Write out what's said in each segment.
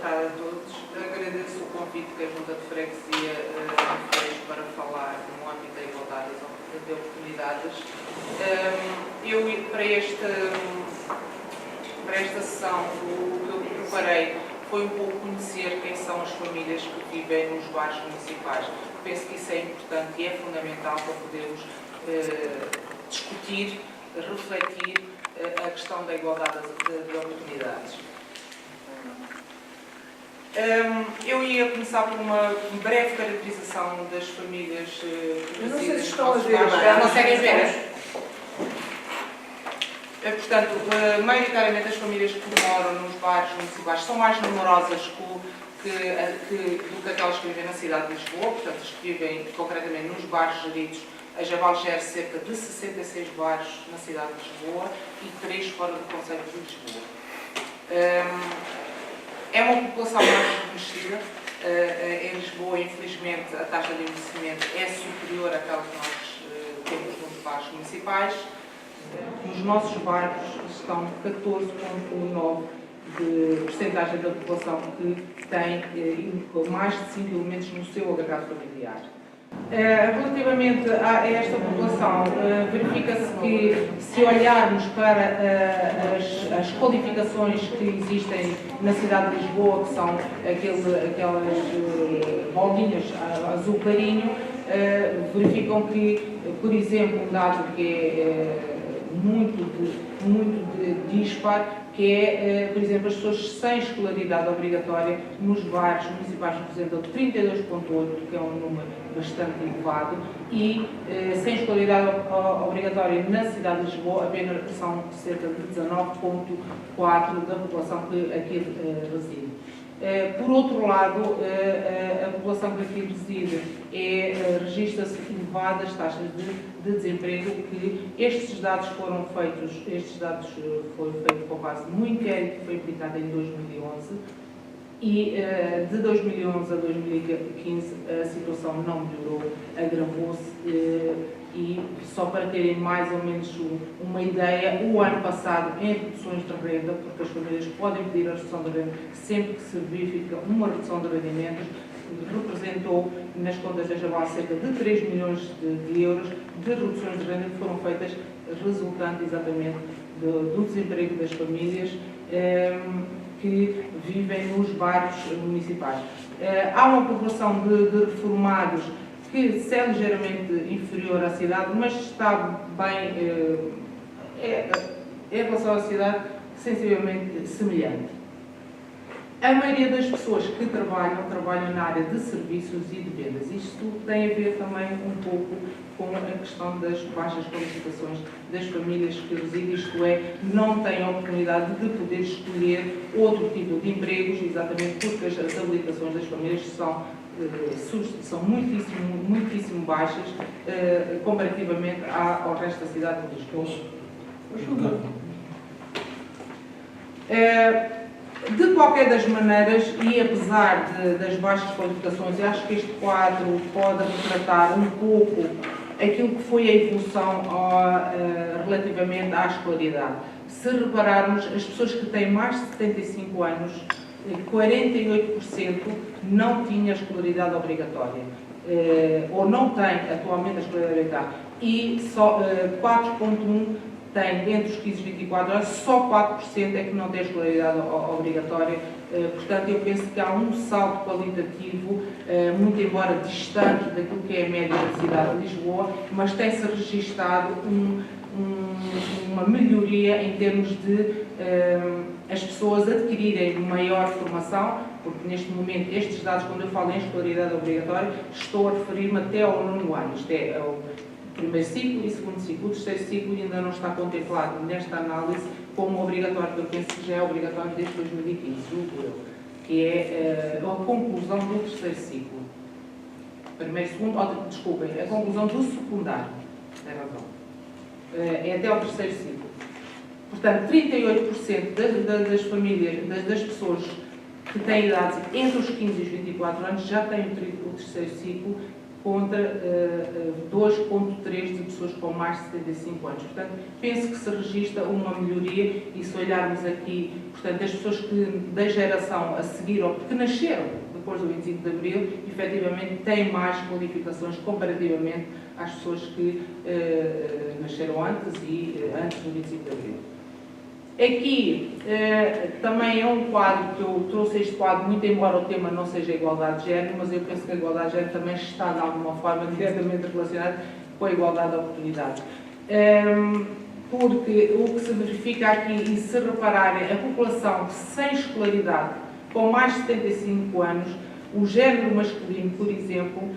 tarde a todos. Agradeço o convite que a Junta de Freguesia me fez para falar no âmbito da igualdade de oportunidades. Eu, para esta sessão, o que eu preparei foi um pouco conhecer quem são as famílias que vivem nos bairros municipais. Penso que isso é importante e é fundamental para podermos discutir, refletir a questão da igualdade de oportunidades. Eu ia começar por uma breve caracterização das famílias que Eu não sei se residem estão a nos ver, nossos mas bairros. conseguem ver? Portanto, maioritariamente as famílias que moram nos bairros municipais são mais numerosas do que aquelas que vivem na cidade de Lisboa. Portanto, as que vivem concretamente nos bairros geridos, a Jabal gera cerca de 66 bairros na cidade de Lisboa e 3 fora do concelho de Lisboa. É uma população mais envelhecida. Em Lisboa, infelizmente, a taxa de envelhecimento é superior àquela que nós temos nos bairros municipais. Nos nossos bairros estão 14,9% de percentagem da população que tem mais de 5 elementos no seu agregado familiar. Relativamente a esta população, verifica-se que, se olharmos para as qualificações que existem na cidade de Lisboa, que são aquelas bolinhas azul clarinho, verificam que, por exemplo, um dado que é muito dispar, que é, por exemplo, as pessoas sem escolaridade obrigatória nos bairros municipais representam 32,8%, que é um número bastante elevado, e sem escolaridade obrigatória na cidade de Lisboa, apenas são cerca de 19,4% da população que aqui reside. Por outro lado, a população que aqui reside registra-se elevadas taxas de desemprego, que estes dados foi feito com base no inquérito que foi aplicado em 2011 e de 2011 a 2015 a situação não melhorou, agravou-se e só para terem mais ou menos uma ideia, o ano passado, em reduções de renda, porque as famílias podem pedir a redução de renda sempre que se verifica uma redução de rendimentos, representou nas contas da Jabal cerca de 3 milhões de euros de reduções de renda que foram feitas resultante exatamente do desemprego das famílias que vivem nos bairros municipais. Há uma população de reformados que é ligeiramente inferior à cidade, mas está bem, em relação à cidade, sensivelmente semelhante. A maioria das pessoas que trabalham na área de serviços e de vendas. Isto tem a ver também um pouco com a questão das baixas qualificações das famílias que residem, isto é, não têm a oportunidade de poder escolher outro tipo de empregos, exatamente porque as habilitações das famílias são muitíssimo baixas comparativamente ao resto da cidade de Lisboa. De qualquer das maneiras, e apesar das baixas qualificações, eu acho que este quadro pode retratar um pouco aquilo que foi a evolução relativamente à escolaridade. Se repararmos, as pessoas que têm mais de 75 anos, 48% não tinham escolaridade obrigatória, ou não têm atualmente a escolaridade obrigatória, e só 4,1% tem, entre os 15 e 24 anos, só 4% é que não tem escolaridade obrigatória. Portanto, eu penso que há um salto qualitativo, muito embora distante daquilo que é a média da cidade de Lisboa, mas tem-se registado uma melhoria em termos de as pessoas adquirirem maior formação, porque neste momento, estes dados, quando eu falo em escolaridade obrigatória, estou a referir-me até ao 9º ano, isto é, o primeiro ciclo e segundo ciclo. O terceiro ciclo ainda não está contemplado nesta análise como obrigatório, que eu penso que já é obrigatório desde 2015, julgo eu, que é a conclusão do terceiro ciclo. Primeiro, segundo, desculpem, a conclusão do secundário, tem razão. É até ao terceiro ciclo. Portanto, 38% das famílias, das pessoas que têm idades entre os 15 e os 24 anos já têm o terceiro ciclo contra 2,3 de pessoas com mais de 75 anos. Portanto, penso que se registra uma melhoria e se olharmos aqui, portanto, as pessoas da geração a seguir, ou que nasceram depois do 25 de Abril, efetivamente têm mais qualificações comparativamente às pessoas que nasceram antes e antes do 25 de Abril. Aqui também é um quadro que eu trouxe este quadro, muito embora o tema não seja a igualdade de género, mas eu penso que a igualdade de género também está de alguma forma diretamente relacionada com a igualdade de oportunidades. Porque o que se verifica aqui, e se repararem, a população sem escolaridade, com mais de 75 anos, o género masculino, por exemplo,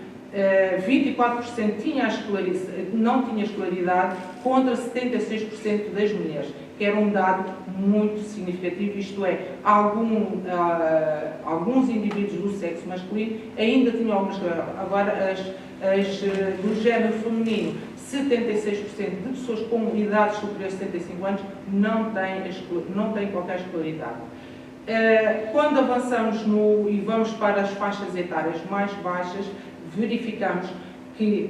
24% não tinha escolaridade contra 76% das mulheres, que era um dado muito significativo, isto é, alguns indivíduos do sexo masculino ainda tinham alguma escolaridade. Agora, do género feminino, 76% de pessoas com idades superiores a 75 anos não têm qualquer escolaridade. Quando avançamos e vamos para as faixas etárias mais baixas, verificamos que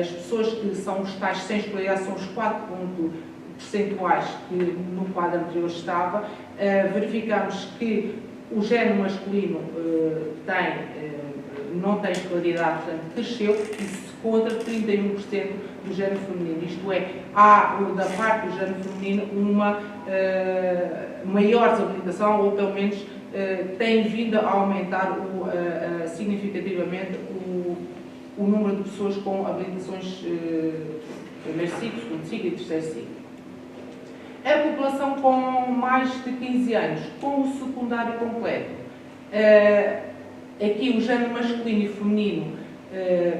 as pessoas que são os tais sem escolaridade são os 4 pontos percentuais que no quadro anterior estava. Verificamos que o género masculino não tem escolaridade, portanto, cresceu, e contra 31% do género feminino. Isto é, há da parte do género feminino uma maior desabilitação, ou pelo menos tem vindo a aumentar significativamente o número de pessoas com habilitações primeiro ciclo, segundo ciclo e terceiro ciclo. A população com mais de 15 anos, com o secundário completo, aqui o género masculino e feminino,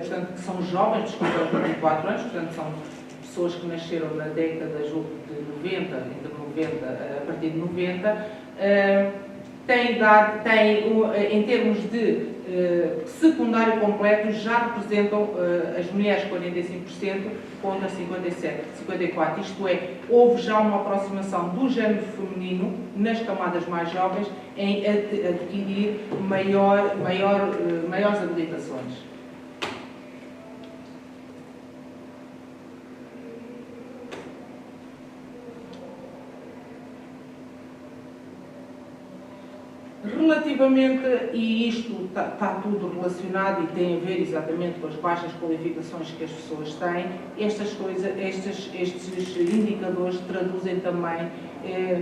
portanto, que são jovens, desculpa, 24 anos, portanto, são pessoas que nasceram na década de 90, entre 90, a partir de 90, em termos de secundário completo, já representam as mulheres 45% contra 54%. Isto é, houve já uma aproximação do género feminino nas camadas mais jovens em adquirir maiores habilitações. Relativamente, e isto está tudo relacionado e tem a ver exatamente com as baixas qualificações que as pessoas têm, estes indicadores traduzem também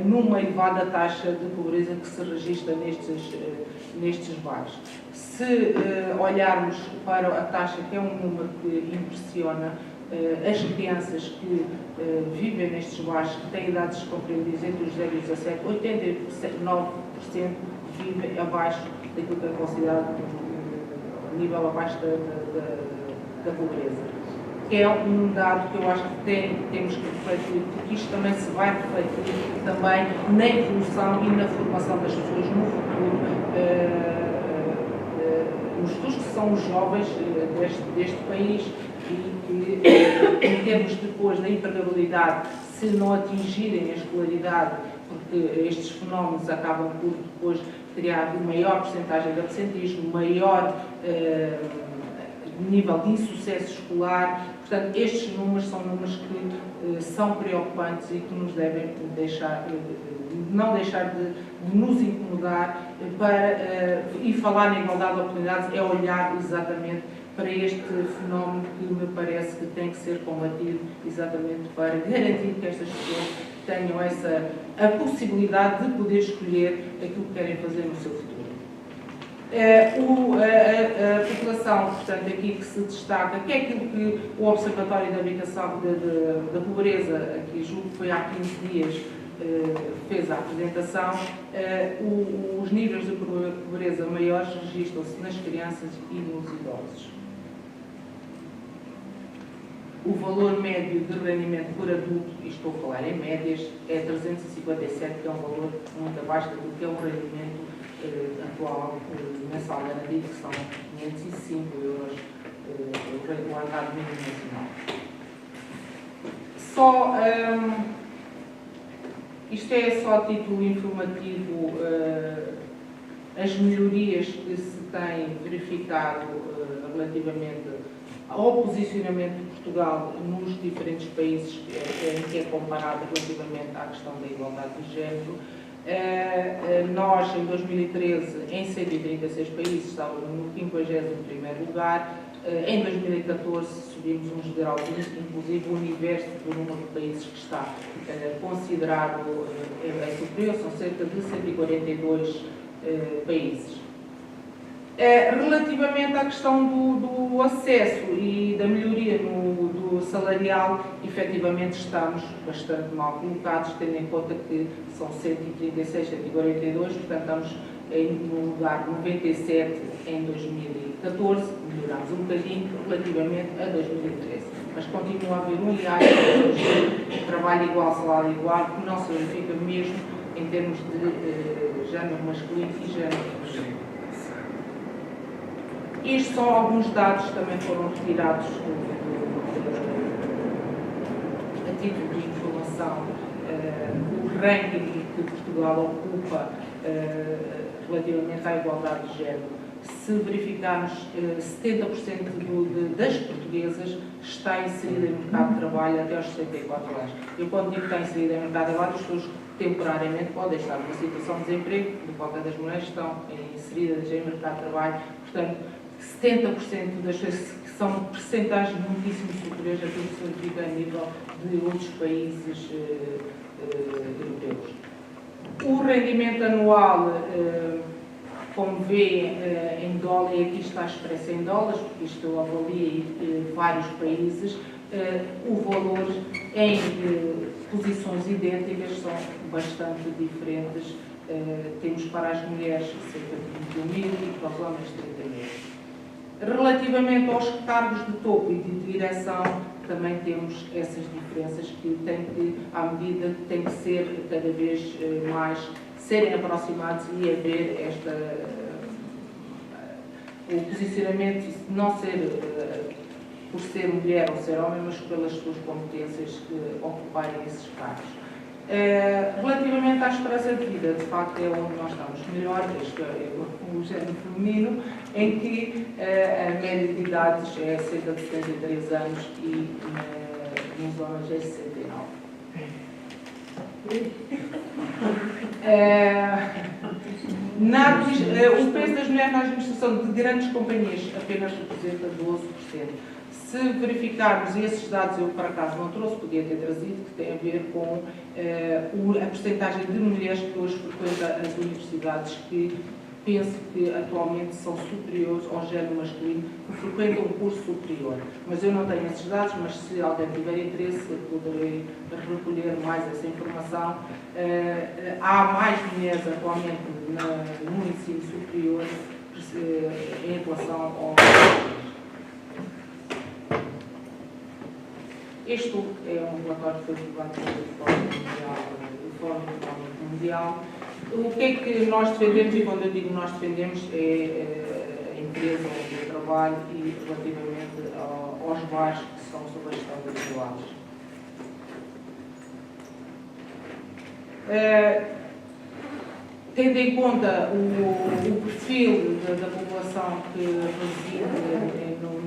numa elevada taxa de pobreza que se registra nestes bairros. Se olharmos para a taxa, que é um número que impressiona, as crianças que vivem nestes bairros, que têm idades compreendidas entre os 0 e os 17, 89% vivem abaixo daquilo que é considerado nível abaixo da pobreza. Que é um dado que eu acho que temos que refletir, porque isto também se vai refletir também na evolução e na formação das pessoas no futuro, nos futuros que são os jovens deste país, e que, em termos depois da empregabilidade, se não atingirem a escolaridade, porque estes fenómenos acabam por depois criar maior percentagem de absentismo, maior nível de insucesso escolar. Portanto, estes números são números que são preocupantes e que nos devem não deixar de nos incomodar e falar na igualdade de oportunidades é olhar exatamente para este fenómeno que me parece que tem que ser combatido exatamente para garantir que estas pessoas tenham a possibilidade de poder escolher aquilo que querem fazer no seu futuro. A população, portanto, aqui que se destaca, que é aquilo que o Observatório da Habitação da Pobreza, aqui julgo que foi há 15 dias, fez a apresentação, os níveis de pobreza maiores registram-se nas crianças e nos idosos. O valor médio de rendimento por adulto, e estou a falar em médias, é 357, que é um valor muito abaixo do que é o rendimento atual mensal garantido, que são 505 euros, o ordenado mínimo nacional. Isto é só a título informativo, as melhorias que se têm verificado relativamente ao posicionamento de Portugal nos diferentes países em que é comparado relativamente à questão da igualdade de género. Nós, em 2013, em 136 países, estávamos no 51º lugar. Em 2014, subimos uns degraus, inclusive o universo do número de países que está considerado é superior, são cerca de 142 países. Relativamente à questão do acesso e da melhoria do salarial, efetivamente estamos bastante mal colocados, tendo em conta que são 136, 142, portanto estamos no lugar 97 em 2014, melhorámos um bocadinho relativamente a 2013. Mas continua a haver um hiato, trabalho igual, salário igual, que não se verifica mesmo em termos de género masculino e género feminino. Estes são alguns dados que também foram retirados a título de informação, o ranking que Portugal ocupa relativamente à igualdade de género. Se verificarmos, 70% das portuguesas está inserida em mercado de trabalho até aos 64 anos. Eu, quando digo que está inserida em mercado de trabalho, as pessoas temporariamente podem estar numa situação de desemprego, de qualquer das mulheres estão inseridas em mercado de trabalho. Portanto, 70% das pessoas que são percentagens muitíssimo superiores a tudo que se verifica a nível de outros países europeus. O rendimento anual, como vê em dólar, e aqui está expresso em dólares, porque isto eu avaliei vários países, o valor em posições idênticas são bastante diferentes. Temos para as mulheres cerca de 21.000 e para os homens 30.000. Relativamente aos cargos de topo e de direção, também temos essas diferenças que têm que, à medida, têm que ser cada vez mais, serem aproximados e haver o posicionamento, não ser por ser mulher ou ser homem, mas pelas suas competências ocuparem esses cargos. Relativamente à esperança de vida, de facto é onde nós estamos melhor, o género feminino, em que a média de idades é cerca de 73 anos e nos homens é 69. O peso das mulheres na administração de grandes companhias apenas representa 12%. Se verificarmos esses dados, eu por acaso não trouxe, podia ter trazido, que tem a ver com a percentagem de mulheres que hoje frequentam as universidades, que penso que atualmente são superiores ao género masculino, que frequentam um curso superior. Mas eu não tenho esses dados, mas se alguém tiver interesse, eu poderei recolher mais essa informação. Há mais mulheres atualmente no ensino superior em relação ao... Este é um relatório que foi divulgado pelo Fórum Económico Mundial. O que é que nós defendemos, e quando eu digo nós defendemos, é a empresa, o trabalho e relativamente aos bares que são sobre a gestão das igualdades. Tendo em conta o perfil da população que reside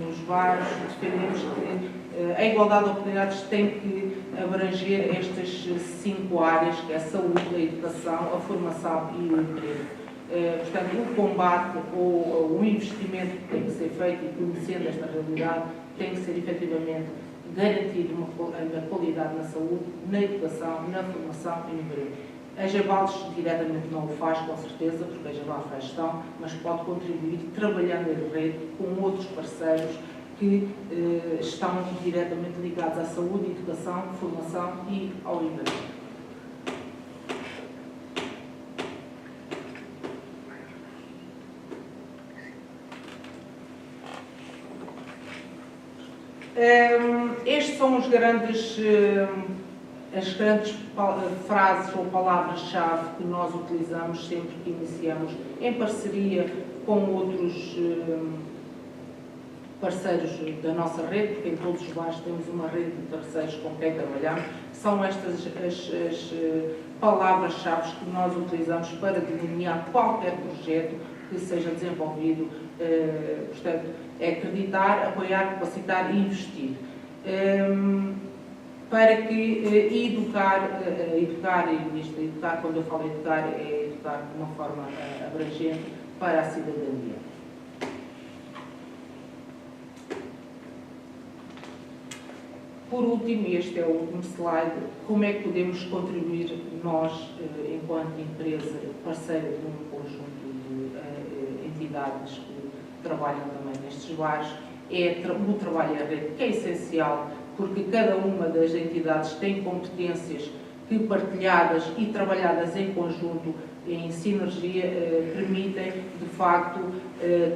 nos bares, defendemos que a igualdade de oportunidades tem que abranger estas 5 áreas, que é a saúde, a educação, a formação e o emprego. Portanto, o combate ou o investimento que tem que ser feito, e conhecendo esta realidade, tem que ser efetivamente garantir uma qualidade na saúde, na educação, na formação e no emprego. A Javalos diretamente não o faz, com certeza, porque a Javalos faz gestão, mas pode contribuir trabalhando em rede com outros parceiros que estão diretamente ligados à saúde, educação, formação e ao emprego. Estes são as grandes frases ou palavras-chave que nós utilizamos sempre que iniciamos em parceria com outros parceiros da nossa rede, porque em todos os bares temos uma rede de parceiros com quem trabalhamos. São estas as palavras-chave que nós utilizamos para delinear qualquer projeto que seja desenvolvido Portanto, é acreditar, apoiar, capacitar e investir. Para que educar, quando eu falo educar, é educar de uma forma abrangente para a cidadania. Por último, e este é o último slide, como é que podemos contribuir nós, enquanto empresa parceira de um conjunto de entidades que trabalham também nestes bares, é o trabalho em rede, que é essencial, porque cada uma das entidades tem competências que, partilhadas e trabalhadas em conjunto, em sinergia, permitem, de facto,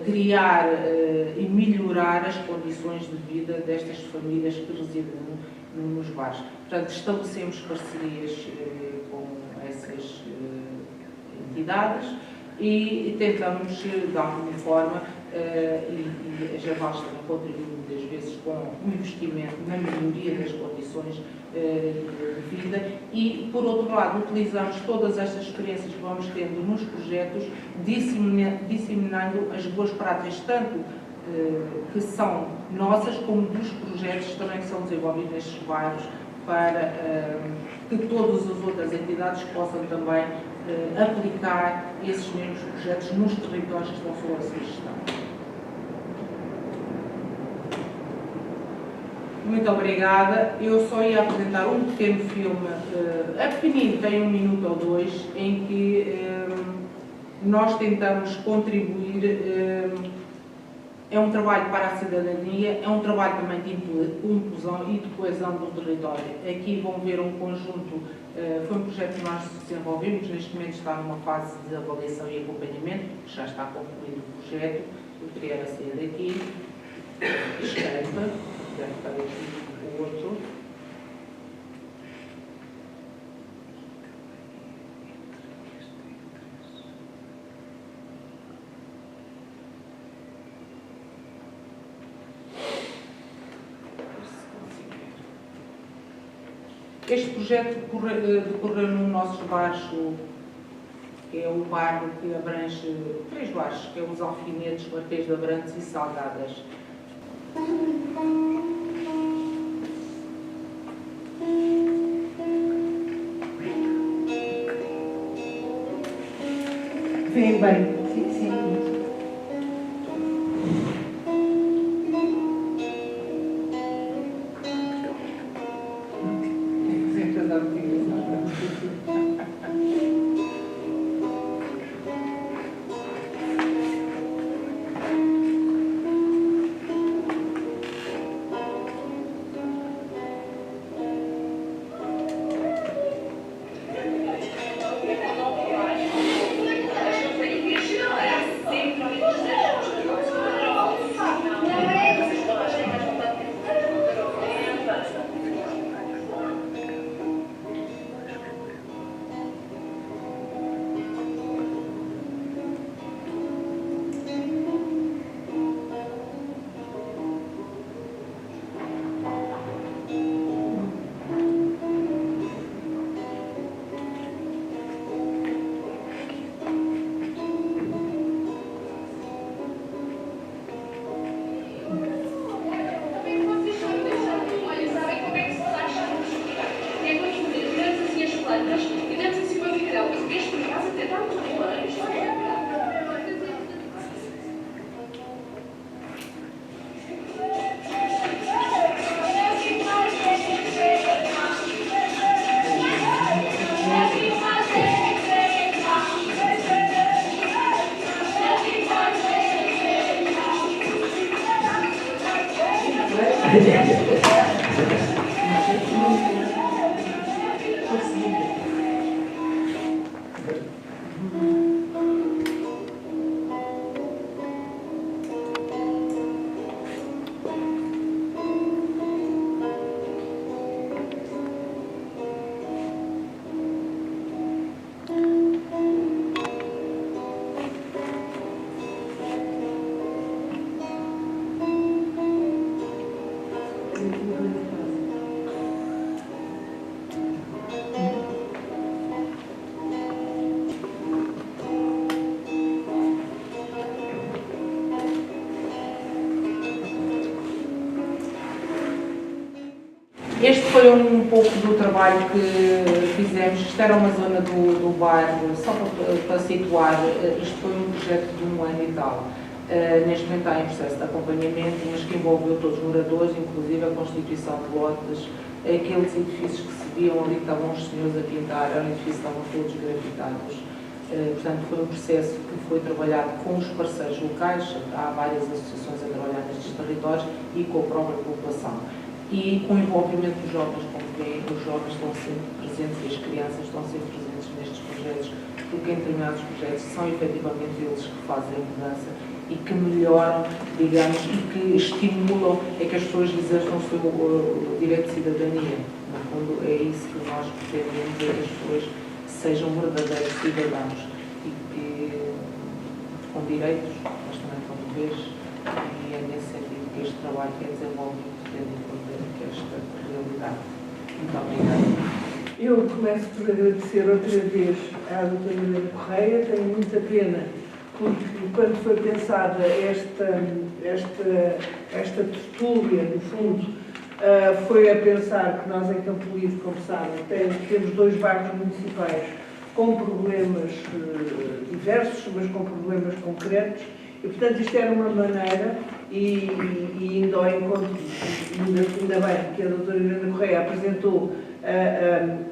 criar e melhorar as condições de vida destas famílias que residem nos bares. Portanto, estabelecemos parcerias com essas entidades e tentamos, de alguma forma, e as Javales também contribuem muitas vezes com um investimento na melhoria das condições de vida e, por outro lado, utilizamos todas estas experiências que vamos tendo nos projetos, disseminando as boas práticas, tanto que são nossas, como dos projetos também que são desenvolvidos nestes bairros, para que todas as outras entidades possam também aplicar esses mesmos projetos nos territórios que estão sob a sua gestão. Muito obrigada. Eu só ia apresentar um pequeno filme, pequenino, tem 1 minuto ou 2, em que nós tentamos contribuir. É um trabalho para a cidadania, é um trabalho também de inclusão e de coesão do território. Aqui vão ver um conjunto, foi um projeto que nós desenvolvemos, neste momento está numa fase de avaliação e acompanhamento, já está concluído o projeto. Eu queria sair daqui, escreva, deve estar aqui o outro. Este projeto decorreu no nosso bairro, que é o bairro que abrange 3 bairros, que é os Alfinetes, Marquês de Abrantes e Salgadas. Vem bem, sim. Este foi um pouco do trabalho que fizemos. Isto era uma zona do bairro, só para situar, isto foi um projeto de 1 ano e tal. Neste momento está em processo de acompanhamento, mas que envolveu todos os moradores, inclusive a constituição de lotes, aqueles edifícios que se viam ali, que estavam os senhores a pintar, eram edifícios que estavam todos grafitados. Portanto, foi um processo que foi trabalhado com os parceiros locais, há várias associações a trabalhar nestes territórios, e com a própria população. E com o envolvimento dos jovens, como veem, os jovens estão sempre presentes e as crianças estão sempre presentes nestes projetos, porque em determinados projetos são efetivamente eles que fazem a mudança e que melhoram, digamos, e que estimulam a que as pessoas exerçam o seu direito de cidadania. No fundo, é isso que nós pretendemos, é que as pessoas sejam verdadeiros cidadãos e que, com direitos, mas também com deveres, e é nesse sentido que este trabalho é desenvolvido, tendo em conta esta realidade. Muito obrigada. Eu começo por agradecer outra vez à doutora Helena Correia. Tenho muita pena, porque quando foi pensada esta tertúlia, no fundo, foi a pensar que nós em Campo Livre, como sabem, temos 2 bairros municipais com problemas diversos, mas com problemas concretos, e portanto isto era uma maneira, e indo ao encontro, ainda bem que a doutora Helena Correia apresentou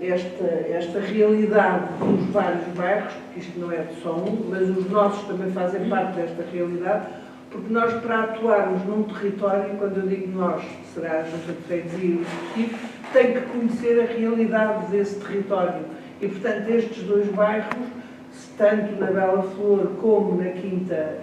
esta realidade dos vários bairros, porque isto não é só um, mas os nossos também fazem parte desta realidade, porque nós, para atuarmos num território, quando eu digo nós, será a Junta de Freguesia e o Executivo, tem que conhecer a realidade desse território. E, portanto, estes 2 bairros, tanto na Bela Flor como na Quinta,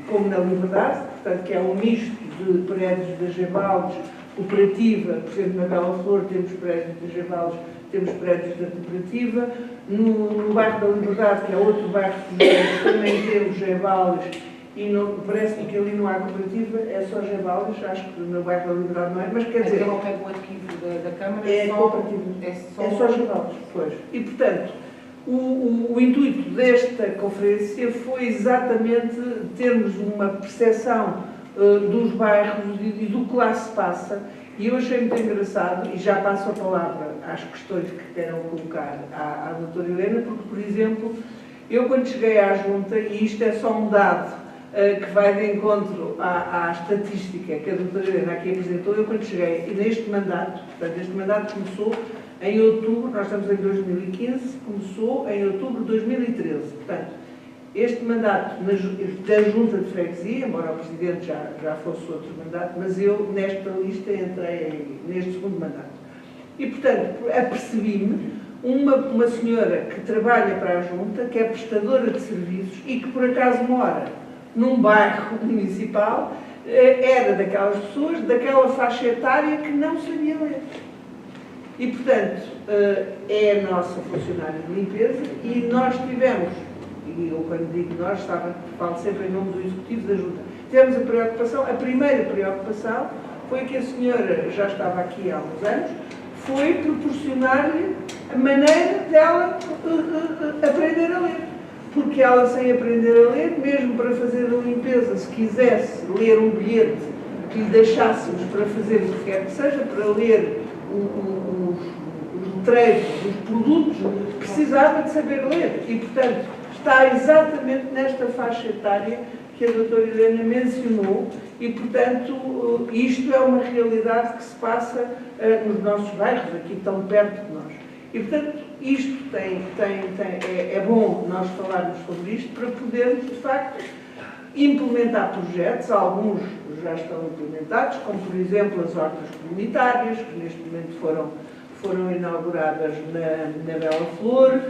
como na Liberdade, portanto, que é um misto de prédios da Gebaldes, cooperativa, por exemplo, na Bela Flor temos prédios da Gebaldes, temos prédios da cooperativa, no bairro da Liberdade, que é outro bairro que também temos Gebaldes, e parece-me que ali não há cooperativa, é só Gebaldes, acho que no bairro da Liberdade não é, mas quer dizer... Ao pé do arquivo da Câmara é cooperativa, é só Gebaldes, pois. E, portanto, o intuito desta conferência foi exatamente termos uma percepção dos bairros e do que lá se passa, e eu achei muito engraçado, e já passo a palavra às questões que queiram colocar à doutora Helena, porque, por exemplo, eu quando cheguei à Junta, e isto é só um dado que vai de encontro à estatística que a doutora Helena aqui apresentou, eu quando cheguei, e neste mandato, portanto, este mandato começou em outubro, nós estamos em 2015, começou em outubro de 2013, portanto, este mandato da Junta de Freguesia, embora o Presidente já fosse outro mandato, mas eu, nesta lista, entrei neste segundo mandato. E, portanto, apercebi-me uma senhora que trabalha para a Junta, que é prestadora de serviços e que, por acaso, mora num bairro municipal, era daquelas pessoas, daquela faixa etária que não sabia ler. E, portanto, é a nossa funcionária de limpeza e nós tivemos, e eu quando digo nós, falo sempre em nome do Executivo da Junta, tivemos a primeira preocupação foi que a senhora já estava aqui há uns anos, foi proporcionar-lhe a maneira dela aprender a ler. Porque ela, sem aprender a ler, mesmo para fazer a limpeza, se quisesse ler um bilhete que lhe deixássemos para fazer o que quer que seja, para ler os letreiros dos produtos, precisava de saber ler. E, portanto, está exatamente nesta faixa etária que a doutora Helena mencionou e, portanto, isto é uma realidade que se passa nos nossos bairros, aqui tão perto de nós. E, portanto, isto é bom nós falarmos sobre isto para podermos, de facto, implementar projetos, alguns já estão implementados, como, por exemplo, as hortas comunitárias, que neste momento foram inauguradas na Bela Flor,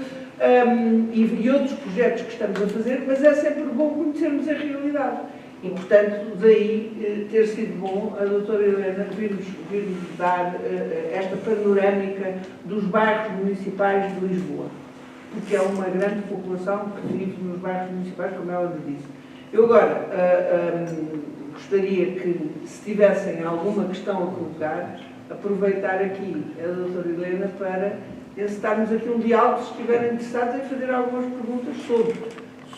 e outros projetos que estamos a fazer, mas é sempre bom conhecermos a realidade. E, portanto, daí ter sido bom a doutora Helena vir-nos dar esta panorâmica dos bairros municipais de Lisboa, porque é uma grande população que vive nos bairros municipais, como ela me disse. Eu agora gostaria que, se tivessem alguma questão a colocar, aproveitar aqui a doutora Helena para encetarmos aqui um diálogo, se estiverem interessados em fazer algumas perguntas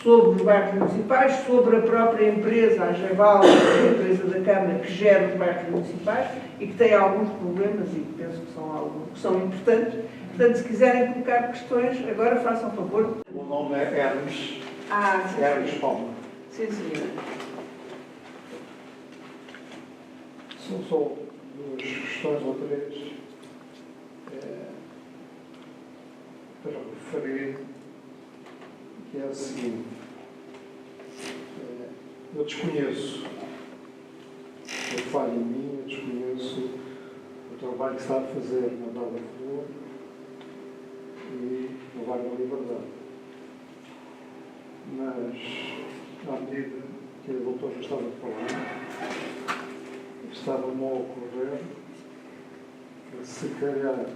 sobre os bairros municipais, sobre a própria empresa, a Geval, a empresa da Câmara que gera os bairros municipais e que tem alguns problemas e penso que são alguns que são importantes. Portanto, se quiserem colocar questões, agora façam favor. O nome é Hermes. Sim, Hermes Palma. sim, senhora. São só duas questões ou três para referir, que é a seguinte. Eu desconheço, eu falho em mim, eu desconheço o trabalho que está a fazer na Barra Flor e no Bairro da Liberdade. Mas, à medida que a doutora estava a falar, estava-me a ocorrer que, se calhar,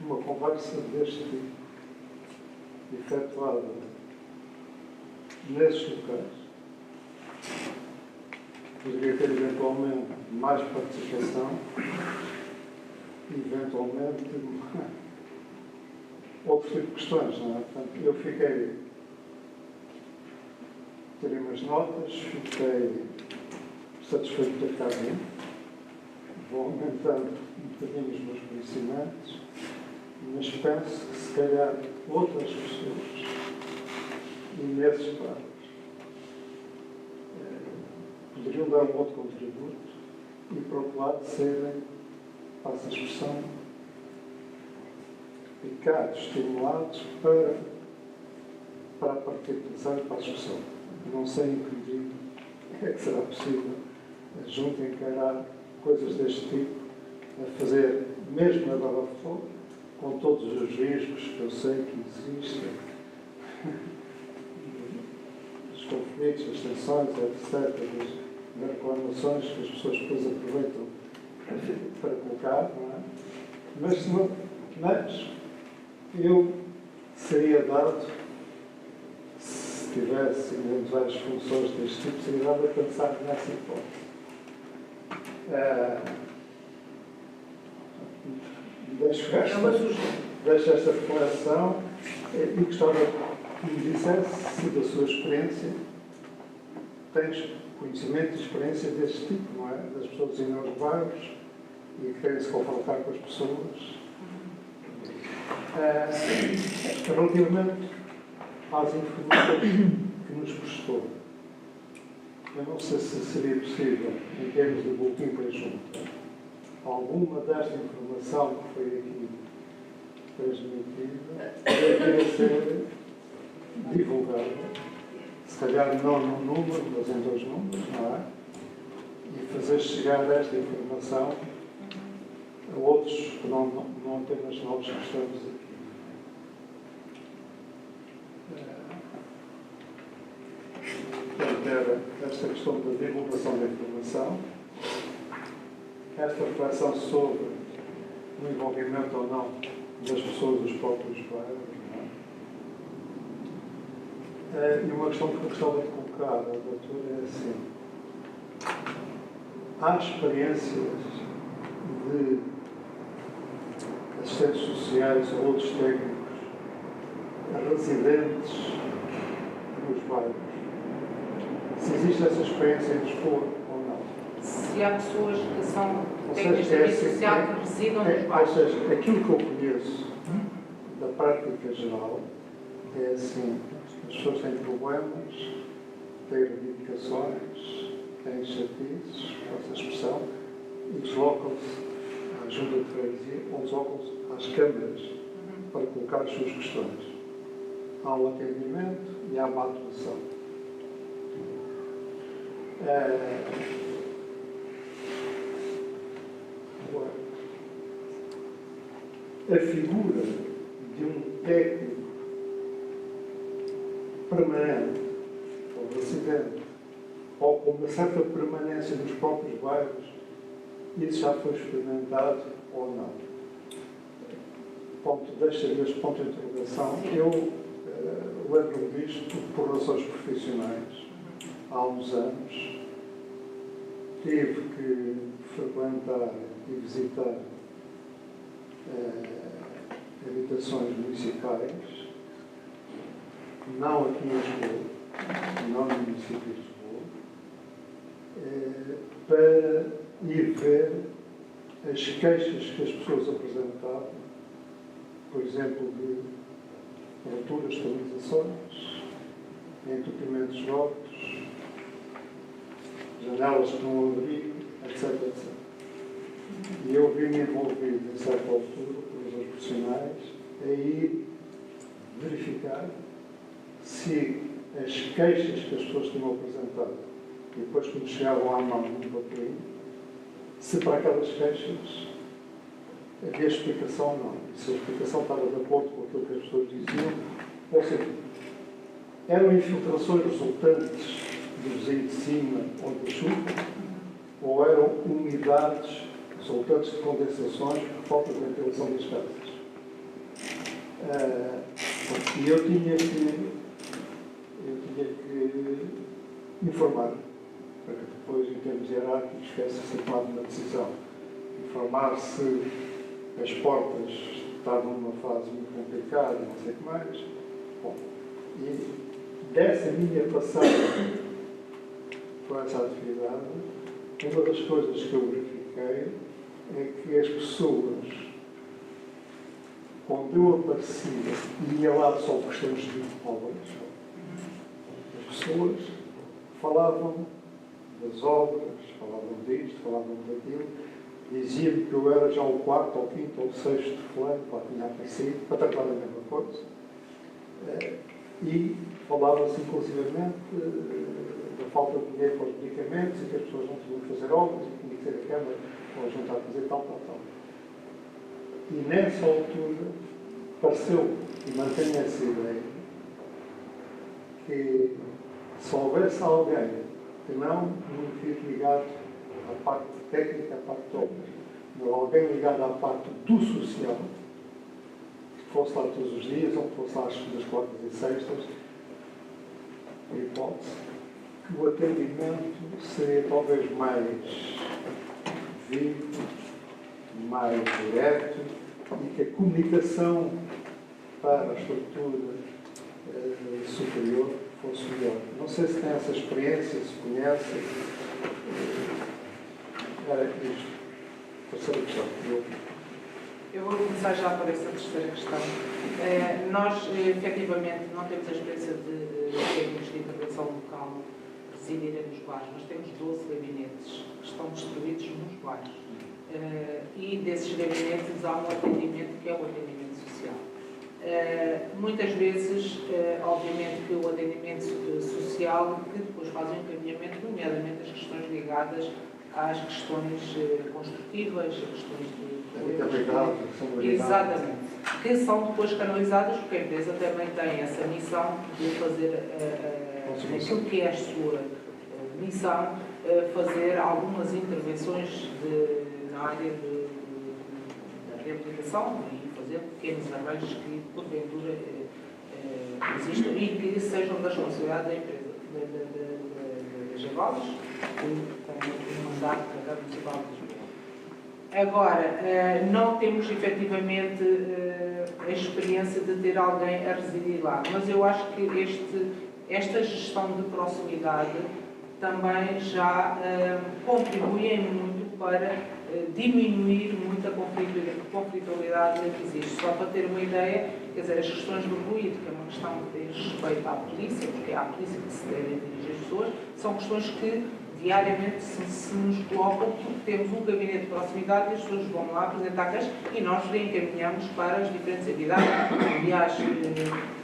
uma conversa deste tipo, efetuada nesses locais, poderia ter eventualmente mais participação, eventualmente outro tipo de questões, não é? Portanto, eu tirei umas notas, fiquei satisfeito de ter ficado bem, vou aumentando um bocadinho os meus conhecimentos, mas penso que, se calhar, outras pessoas, e nesses bairros, poderiam dar um outro contributo e, por outro lado, serem, passa a expressão, picados, estimulados para a participação e para a discussão. Não sei em que medida é que será possível, junto a encarar coisas deste tipo, a fazer, mesmo na Barra de Fogo, com todos os riscos que eu sei que existem, os conflitos, as tensões, etc., das reclamações que as pessoas depois aproveitam para colocar, não é? Mas eu seria dado, se tivesse várias funções deste tipo, seria dado a pensar nessa hipótese. Deixo esta reflexão e gostava que me dissesse se, da sua experiência, tens conhecimento e experiência deste tipo, não é? Das pessoas irem aos bairros e querem se confrontar com as pessoas. Relativamente às informações que nos prestou, eu não sei se seria possível, em termos de boletim conjunto, alguma desta informação que foi aqui transmitida deveria ser divulgada, se calhar não num número, mas em 2 números, não é? E fazer chegar esta informação a outros que não apenas nós que estamos aqui. Portanto, era esta questão da divulgação da informação, esta reflexão sobre o envolvimento ou não das pessoas dos próprios bairros, não é? E uma questão que eu gostava de colocar à doutora é assim: há experiências de assistentes sociais ou outros técnicos residentes nos bairros? Se existe essa experiência em Lisboa ou não? Se há pessoas que são técnicos de serviço social que residam nos Ou bairros. seja, aquilo que eu conheço da prática geral é assim: as pessoas têm problemas, têm reivindicações, têm chatices, essa expressão, e deslocam-se à junta de freguesia ou deslocam-se às câmaras para colocar as suas questões. Há um atendimento e há uma atuação. A figura de um técnico permanente, ou residente, ou com uma certa permanência nos próprios bairros, isso já foi experimentado ou não? Deixa-lhe este ponto de interrogação. Eu lembro-me disto por razões profissionais. Há uns anos tive que frequentar e visitar habitações municipais não aqui em Lisboa, não no município de Lisboa, para ir ver as queixas que as pessoas apresentavam, por exemplo, de rupturas de canalizações, entupimentos de dutos, janelas que não abriam, etc, etc. E eu vi-me envolvido, em certa altura, pelos profissionais, a ir verificar se as queixas que as pessoas tinham apresentado, e depois que me chegavam à mão no papel, se para aquelas queixas havia explicação ou não. E se a explicação estava de acordo com aquilo que as pessoas diziam, ou seja, eram infiltrações resultantes do vizinho de cima ou da chuva, ou eram umidades resultantes de condensações por falta de ventilação das casas. E eu tinha que informar, para que depois, em termos hierárquicos, tivesse sido tomada uma decisão. Informar se as portas estavam numa fase muito complicada, não sei o que mais. Bom, e dessa minha passagem com essa atividade, uma das coisas que eu verifiquei é que as pessoas, quando eu aparecia e ia lá só por questões de obras, as pessoas falavam das obras, falavam disto, falavam daquilo, diziam que eu era já o quarto, ou quinto, ou sexto fulano, para tinha aparecido, para tratar da mesma coisa. E falava-se inclusivamente da falta de dinheiro para os medicamentos e que as pessoas não tinham que fazer obras e que tinha que ser a Câmara ou juntar a fazer tal. E nessa altura pareceu, e mantenho essa ideia, que se houvesse alguém que não me fique ligado à parte técnica, à parte de obras, mas alguém ligado à parte do social, que fosse lá todos os dias, ou que fosse lá às segundas, quartas e sextas, a hipótese, que o atendimento seria talvez mais vivo, mais direto, e que a comunicação para a estrutura superior fosse melhor. Não sei se tem essa experiência, se conhece. Era isto. Terceira questão. Eu vou começar já por essa terceira questão. Nós, efetivamente, não temos a experiência de termos de intervenção local residirem nos bairros. Nós temos 12 gabinetes que estão distribuídos nos bairros. E desses gabinetes há um atendimento que é o atendimento social. Muitas vezes, obviamente, que o atendimento social que depois faz um encaminhamento, nomeadamente as questões ligadas às questões construtivas, às questões de... Exatamente. Que são depois canalizadas, porque a empresa também tem essa missão de fazer aquilo que é a sua missão, fazer algumas intervenções na área da reabilitação e fazer pequenos arranjos que, porventura, existam e que sejam da responsabilidade da empresa, das Gevalas, com o mandato da Câmara Municipal de Lisboa. Agora, não temos efetivamente a experiência de ter alguém a residir lá, mas eu acho que esta gestão de proximidade também já contribuem muito para diminuir muito a conflitualidade que existe. Só para ter uma ideia, quer dizer, as questões do ruído, que é uma questão que diz respeito à polícia, porque é à polícia que se devem dirigir as pessoas, são questões que diariamente se nos colocam, porque temos um gabinete de proximidade e as pessoas vão lá apresentar queixas e nós reencaminhamos para as diferentes entidades. Aliás,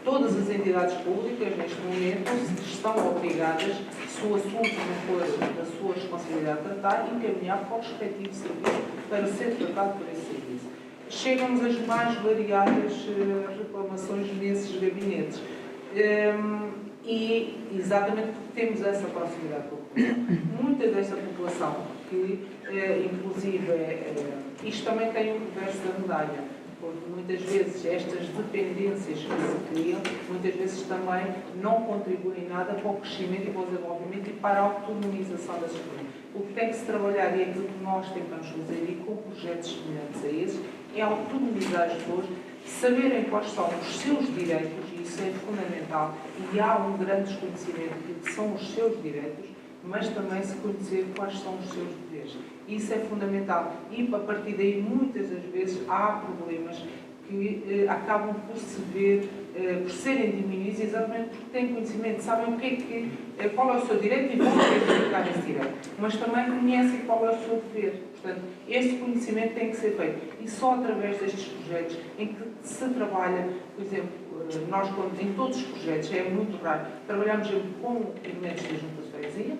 todas as entidades públicas, neste momento, estão obrigadas, se o assunto não for da sua responsabilidade tratar, encaminhar para o respectivo serviço para ser tratado por esse serviço. Chegam-nos as mais variadas reclamações nesses gabinetes. E exatamente porque temos essa proximidade com a população. Muita dessa população, que inclusive, isto também tem um reverso da medalha, porque muitas vezes estas dependências que se criam, muitas vezes também não contribuem nada para o crescimento e para o desenvolvimento e para a autonomização dessas famílias. O que tem que se trabalhar, e aquilo que nós tentamos fazer, e com projetos semelhantes a esses, é autonomizar as pessoas, saberem quais são os seus direitos, e isso é fundamental, e há um grande desconhecimento do que são os seus direitos, mas também se conhecer quais são os seus deveres. Isso é fundamental. E, a partir daí, muitas das vezes, há problemas que acabam por se ver, por serem diminuídos, exatamente porque têm conhecimento, sabem o que qual é o seu direito e vão reivindicar esse direito. Mas também conhecem qual é o seu dever. Portanto, este conhecimento tem que ser feito. E só através destes projetos em que se trabalha, por exemplo, nós, em todos os projetos, é muito raro, trabalhamos com elementos da Junta de Freguesia,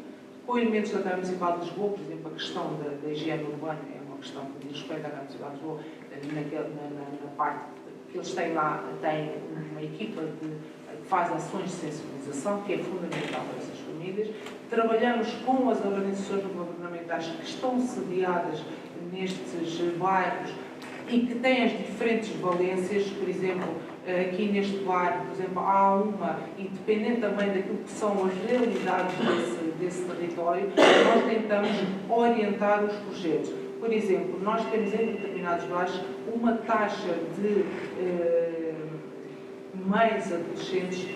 com elementos da Câmara Municipal de Lisboa, por exemplo, a questão da higiene urbana é uma questão que diz respeito à Câmara Municipal de Lisboa, na parte que eles têm lá, têm uma equipa que faz ações de sensibilização, que é fundamental para essas famílias. Trabalhamos com as organizações governamentais que estão sediadas nestes bairros e que têm as diferentes valências, por exemplo, aqui neste bairro, por exemplo, há uma, e dependendo também daquilo que são as realidades desse território, nós tentamos orientar os projetos. Por exemplo, nós temos em determinados bairros uma taxa de mães adolescentes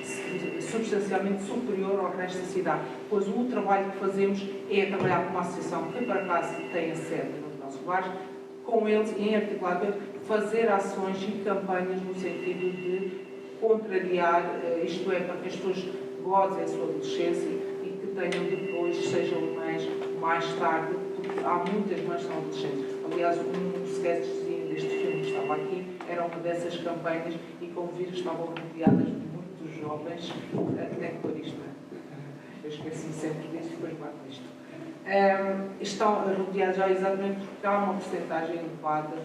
substancialmente superior ao resto da cidade, pois o trabalho que fazemos é trabalhar com uma associação que, por acaso, tem a sede nos nossos bairros, com eles, em articular, fazer ações e campanhas no sentido de contrariar, isto é, para que as pessoas gozem a sua adolescência e que tenham depois, sejam mães mais tarde, porque há muitas mães que são adolescentes. Aliás, um sketchzinho deste filme que estava aqui era uma dessas campanhas e, como viram, estavam rodeadas de muitos jovens. Tem que pôr isto, não é? Eu esqueci-me sempre disso e depois bato nisto. Estão rodeados já exatamente porque há uma porcentagem elevada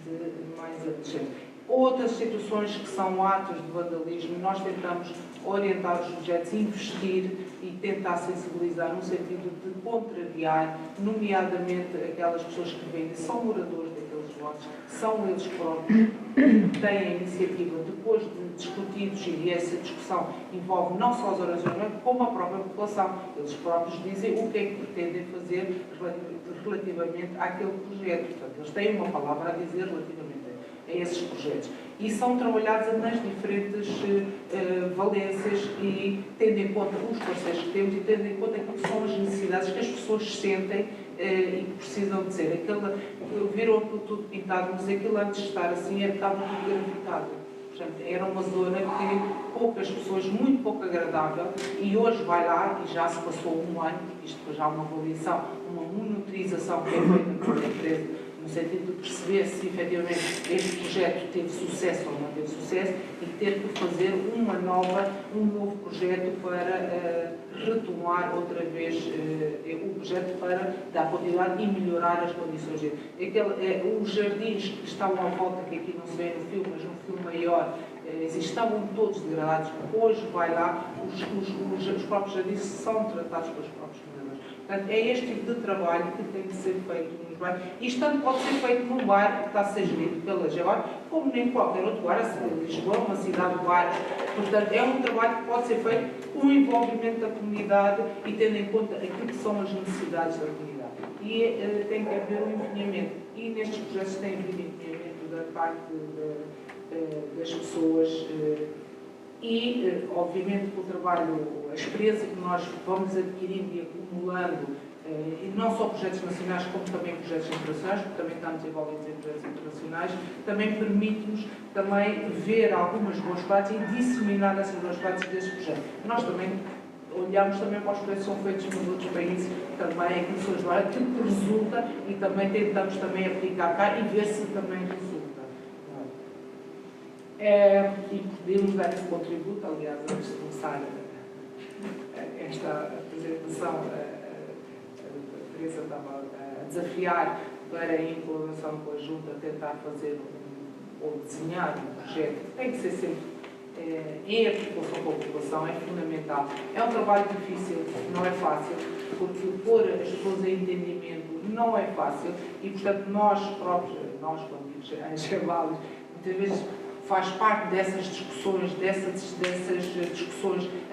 de mães adolescentes. Outras situações que são atos de vandalismo, nós tentamos orientar os projetos, investir e tentar sensibilizar no sentido de contrariar, nomeadamente aquelas pessoas que vêm, são moradores daqueles lotes, são eles próprios que têm a iniciativa, depois de discutidos, e essa discussão envolve não só as organizações, como a própria população. Eles próprios dizem o que é que pretendem fazer relativamente àquele projeto. Portanto, eles têm uma palavra a dizer relativamente a esses projetos. E são trabalhados nas diferentes valências e tendo em conta os parceiros que temos e tendo em conta aquilo que são as necessidades que as pessoas sentem e que precisam de ser. Viram aquilo tudo pintado, mas aquilo antes de estar assim estava tudo grafitado. Portanto, era uma zona que poucas pessoas, muito pouco agradável, e hoje vai lá, e já se passou um ano, porque isto depois já há uma avaliação, uma monitorização que é feita pela empresa, no sentido de perceber se efetivamente este projeto teve sucesso ou não teve sucesso e ter que fazer um novo projeto para retomar outra vez o projeto para dar continuidade e melhorar as condições. Os jardins que estavam à volta, que aqui não se vê no filme, mas no filme maior, estavam todos degradados. Hoje vai lá, os próprios jardins são tratados pelos próprios moradores. Portanto, é este tipo de trabalho que tem que ser feito nos bairros. Isto tanto pode ser feito num bairro que está a ser gerido pela GEOR, como em qualquer outro bairro, Lisboa, uma cidade de bairros. Portanto, é um trabalho que pode ser feito com o envolvimento da comunidade e tendo em conta aquilo que são as necessidades da comunidade. E tem que haver um empenhamento. E nestes projetos tem havido empenhamento da parte das pessoas e, obviamente, com o trabalho, a experiência que nós vamos adquirindo e acumulando, e não só projetos nacionais, como também projetos internacionais, porque também estamos envolvidos em projetos internacionais, também permite-nos também ver algumas boas práticas e disseminar essas boas práticas desse projeto. Nós também olhamos também para os projetos que são feitos nos outros países, também aqui no São João, aquilo que resulta e também tentamos também aplicar cá e ver se também resulta. E podemos dar esse contributo, aliás, antes de começar esta apresentação, a Teresa estava a desafiar para, em colaboração com a Junta, tentar fazer ou desenhar um projeto que tem que ser sempre em articulação com a população, é fundamental. É um trabalho difícil, não é fácil, porque pôr as pessoas em entendimento não é fácil e, portanto, nós próprios, quando digo Angelálios, muitas vezes faz parte dessas discussões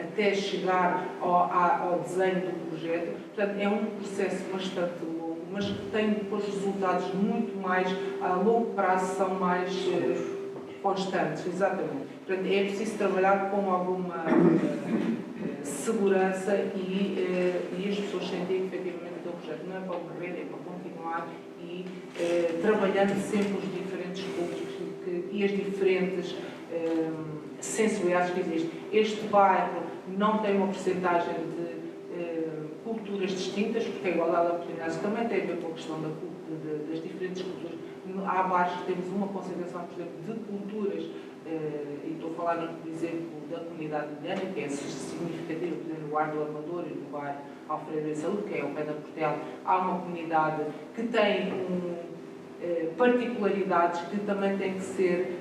até chegar ao desenho do projeto. Portanto, é um processo bastante longo, mas que tem depois resultados muito mais a longo prazo, são mais constantes, exatamente. Portanto, é preciso trabalhar com alguma segurança e as pessoas sentirem efetivamente que o projeto não é para morrer, é para continuar e trabalhando sempre os diferentes públicos e as diferentes sensibilidades que existem. Este bairro não tem uma porcentagem de culturas distintas, porque a igualdade de oportunidades também tem a ver com a questão das diferentes culturas. Há bairros que temos uma concentração, por exemplo, de culturas, e estou a falar, por exemplo, da comunidade indiana, que é significativa, por exemplo, no bairro do Armador e no bairro Alfredo em Saúde, que é ao pé da Portela. Há uma comunidade que tem particularidades que também têm que ser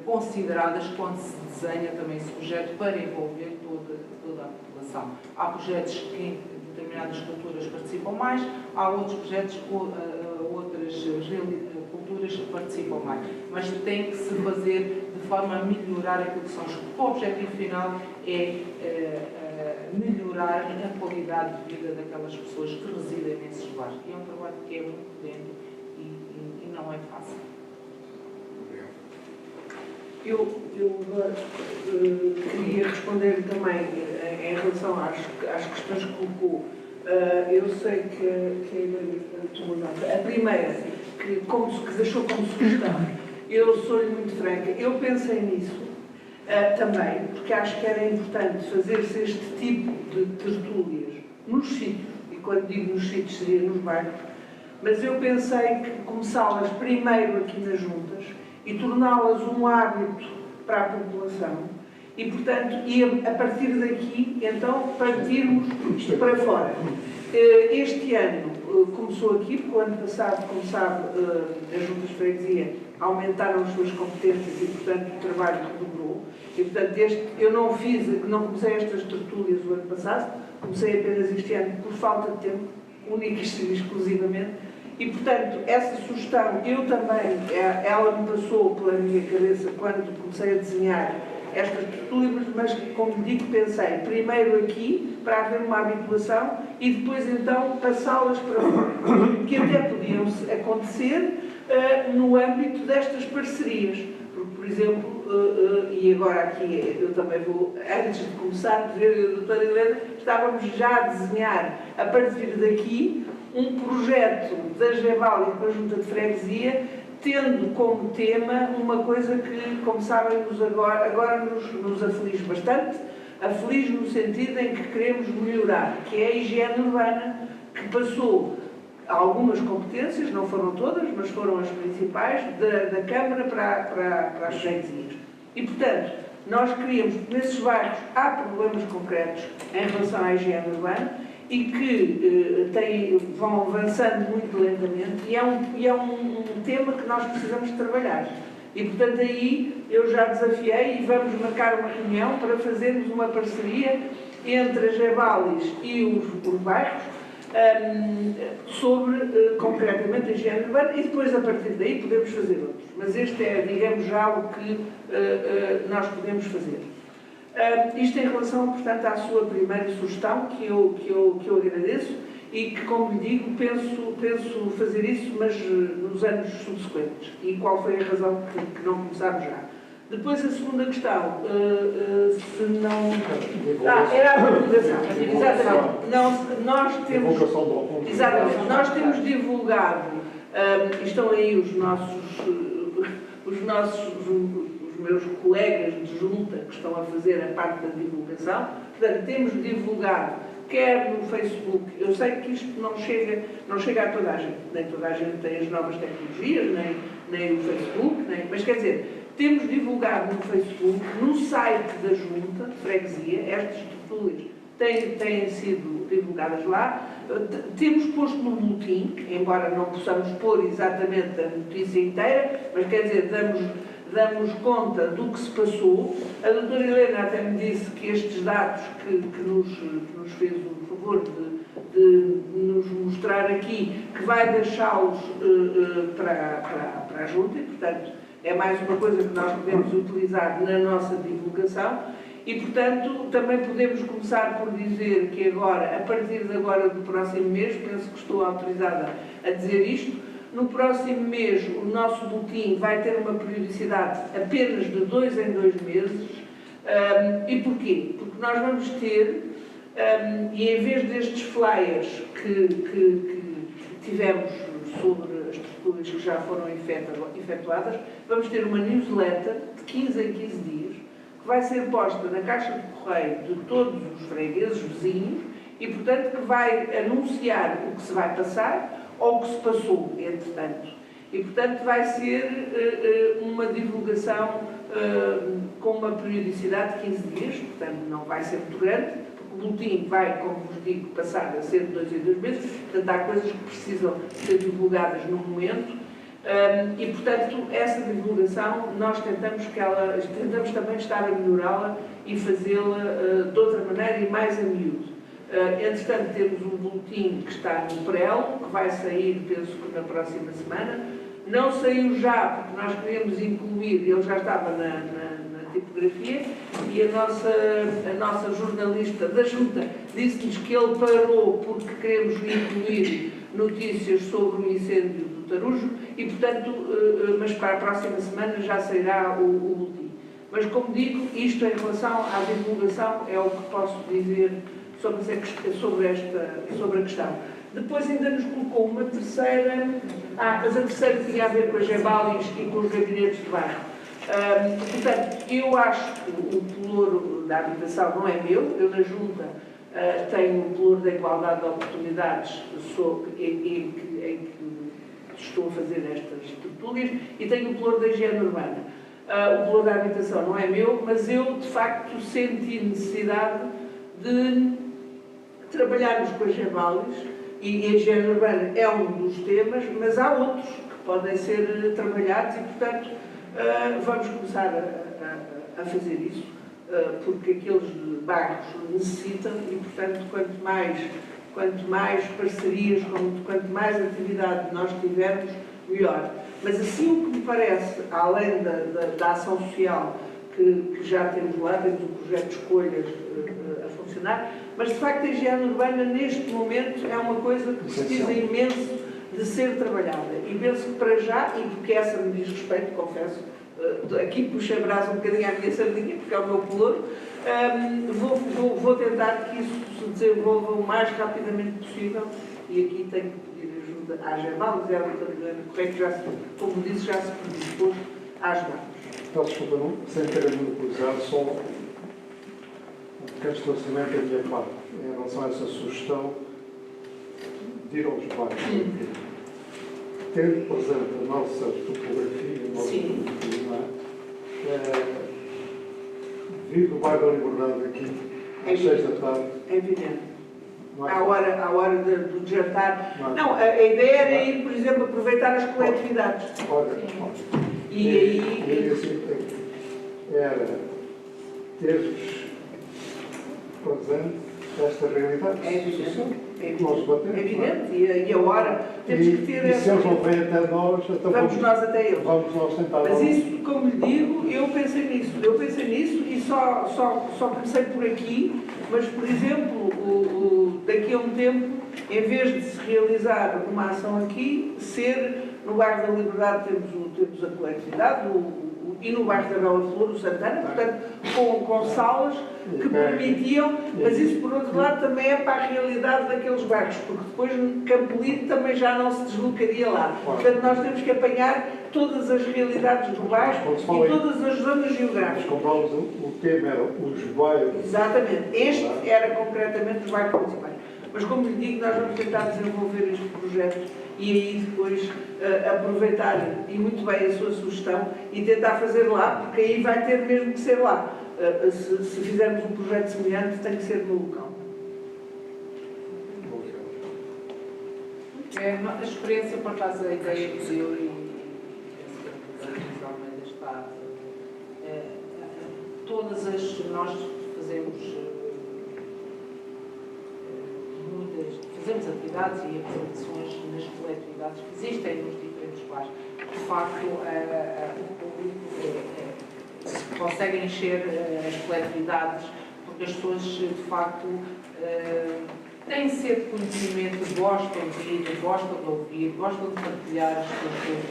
consideradas quando se desenha também esse projeto para envolver toda a população. Há projetos que determinadas culturas participam mais, há outros projetos que outras culturas participam mais, mas tem que se fazer de forma a melhorar aquilo que são os... O objetivo final é melhorar a qualidade de vida daquelas pessoas que residem nesses bairros. E é um trabalho que é muito lento e não é fácil. Eu agora queria responder também em relação às questões que colocou. Eu sei que a Helena tomou nota. A primeira, que deixou como sugestão, eu sou-lhe muito franca, eu pensei nisso também, porque acho que era importante fazer-se este tipo de tertúlias nos sítios, e quando digo nos sítios seria nos bairros, mas eu pensei que começá-las primeiro aqui nas juntas e torná-las um hábito para a população e, portanto, a partir daqui, então, partirmos para fora. Este ano começou aqui, porque o ano passado, como sabe, as juntas de freguesia aumentaram as suas competências e, portanto, o trabalho redobrou. E, portanto, eu não comecei estas tertúlias o ano passado, comecei apenas este ano por falta de tempo, única e exclusivamente. E, portanto, essa sugestão, eu também, ela me passou pela minha cabeça quando comecei a desenhar estas tertúlias, mas, como digo, pensei primeiro aqui, para haver uma habituação, e depois, então, passá-las para fora, que até podiam acontecer no âmbito destas parcerias. Porque, por exemplo, e agora aqui eu também vou, antes de começar, dizer a doutora Helena, estávamos já a desenhar, a partir daqui, um projeto da GEVAL e da Junta de Freguesia, tendo como tema uma coisa que, como sabem, agora nos aflige bastante, aflige no sentido em que queremos melhorar, que é a higiene urbana, que passou algumas competências, não foram todas, mas foram as principais, da Câmara para as freguesias. E, portanto, nós queríamos, nesses bairros há problemas concretos em relação à higiene urbana, e que vão avançando muito lentamente, e é um tema que nós precisamos de trabalhar. E, portanto, aí eu já desafiei e vamos marcar uma reunião para fazermos uma parceria entre as GEVALIS e os bairros sobre, concretamente, a higiene urbana, e depois, a partir daí, podemos fazer outros. Mas este é, digamos, já o que nós podemos fazer. Isto em relação, portanto, à sua primeira sugestão, que eu agradeço e que, como lhe digo, penso fazer isso, mas nos anos subsequentes. E qual foi a razão que não começámos já? Depois, a segunda questão, se não... era a divulgação. Exatamente. Nós temos... Exatamente. Nós temos divulgado, estão aí os meus colegas de junta que estão a fazer a parte da divulgação. Portanto, temos divulgado, quer no Facebook, eu sei que isto não chega a toda a gente, nem toda a gente tem as novas tecnologias, nem o Facebook, mas quer dizer, temos divulgado no Facebook, no site da junta de freguesia, estas tertúlias têm sido divulgadas lá, temos posto no boletim, embora não possamos pôr exatamente a notícia inteira, mas quer dizer, damos conta do que se passou. A doutora Helena até me disse que estes dados que nos fez o favor de nos mostrar aqui, que vai deixá-los para a Junta, e, portanto, é mais uma coisa que nós podemos utilizar na nossa divulgação e, portanto, também podemos começar por dizer que agora, a partir de agora do próximo mês, penso que estou autorizada a dizer isto, no próximo mês o nosso boletim vai ter uma periodicidade apenas de 2 em 2 meses. E porquê? Porque nós vamos ter, e em vez destes flyers que tivemos sobre as estruturas que já foram efetuadas, vamos ter uma newsletter de 15 em 15 dias, que vai ser posta na caixa de correio de todos os fregueses vizinhos e, portanto, que vai anunciar o que se vai passar ou o que se passou, entretanto. E, portanto, vai ser uma divulgação com uma periodicidade de 15 dias, portanto, não vai ser muito grande, porque o boletim vai, como vos digo, passar a ser de 2 em 2 meses, portanto, há coisas que precisam ser divulgadas no momento, e, portanto, essa divulgação, nós tentamos também estar a melhorá-la e fazê-la de outra maneira e mais a miúdo. Entretanto, temos um boletim que está no PREL, que vai sair, penso que na próxima semana. Não saiu já, porque nós queremos incluir, ele já estava na tipografia, e a nossa jornalista da Junta disse-nos que ele parou porque queremos incluir notícias sobre o incêndio do Tarujo, e, portanto, mas para a próxima semana já sairá o boletim. Mas, como digo, isto em relação à divulgação é o que posso dizer sobre a questão. Depois ainda nos colocou uma terceira, mas a terceira tinha a ver com as gebalis e com os gabinetes de bairro. Portanto, eu acho que o pelouro da habitação não é meu, eu na Junta tenho o pelouro da igualdade de oportunidades em que estou a fazer estas tertúlias e tenho o pelouro da higiene urbana. O pelouro da habitação não é meu, mas eu de facto senti necessidade de trabalharmos com as gebalis, e a higiene urbana é um dos temas, mas há outros que podem ser trabalhados e, portanto, vamos começar a fazer isso, porque aqueles bairros necessitam e, portanto, quanto mais parcerias, quanto mais atividade nós tivermos, melhor. Mas assim o que me parece, além da ação social que já temos lá, temos o projeto de escolhas a funcionar, mas de facto a higiene urbana neste momento é uma coisa que precisa imenso de ser trabalhada. E penso que para já, e porque essa me diz respeito, confesso, aqui puxei a brasa um bocadinho à minha sardinha, porque é o meu pelouro, vou tentar que isso se desenvolva o mais rapidamente possível, e aqui tenho que pedir ajuda à Gebalis e à Vitória Correia, que já, como disse, já se predispôs a ajudar. Peço desculpa, não, sem querer monopolizar, só um pequeno esclarecimento da minha parte em relação a essa sugestão de ir aos bairros. Tendo presente a nossa topografia, a nossa clima, vir do bairro da Liberdade aqui às 6 da tarde. É evidente. À hora do jantar. Não, a ideia era ir, por exemplo, aproveitar as coletividades. Olha. E aí assim, era ter-vos presente esta realidade. É evidente. Nós batemos, é evidente. E a hora temos que ter essa. E se eles não vêm até nós, então vamos nós até eles. Vamos nós tentar. Mas isso, como lhe digo, eu pensei nisso e só comecei por aqui, mas, por exemplo, daqui a um tempo, em vez de se realizar uma ação aqui, ser no bairro da Liberdade temos a coletividade, e no bairro da Bela Flor, o Santana, portanto, com salas que permitiam, mas isso, por outro lado, também é para a realidade daqueles bairros, porque depois Campolide também já não se deslocaria lá. Portanto, nós temos que apanhar todas as realidades do bairro e todas as zonas geográficas. O tema era os bairros. Exatamente. Este era concretamente os bairros principais. Mas, como lhe digo, nós vamos tentar desenvolver este projeto e aí depois aproveitar, e muito bem, a sua sugestão, e tentar fazer lá, porque aí vai ter mesmo que ser lá. Se fizermos um projeto semelhante, tem que ser no local. A experiência, por acaso, a ideia que deu e a Almeida está. Nós fazemos atividades e apresentações nas coletividades que existem nos diferentes bairros. De facto, se conseguem encher as coletividades, porque as pessoas, de facto, têm sede de conhecimento, gostam de ir, gostam de ouvir, gostam de partilhar as suas coisas,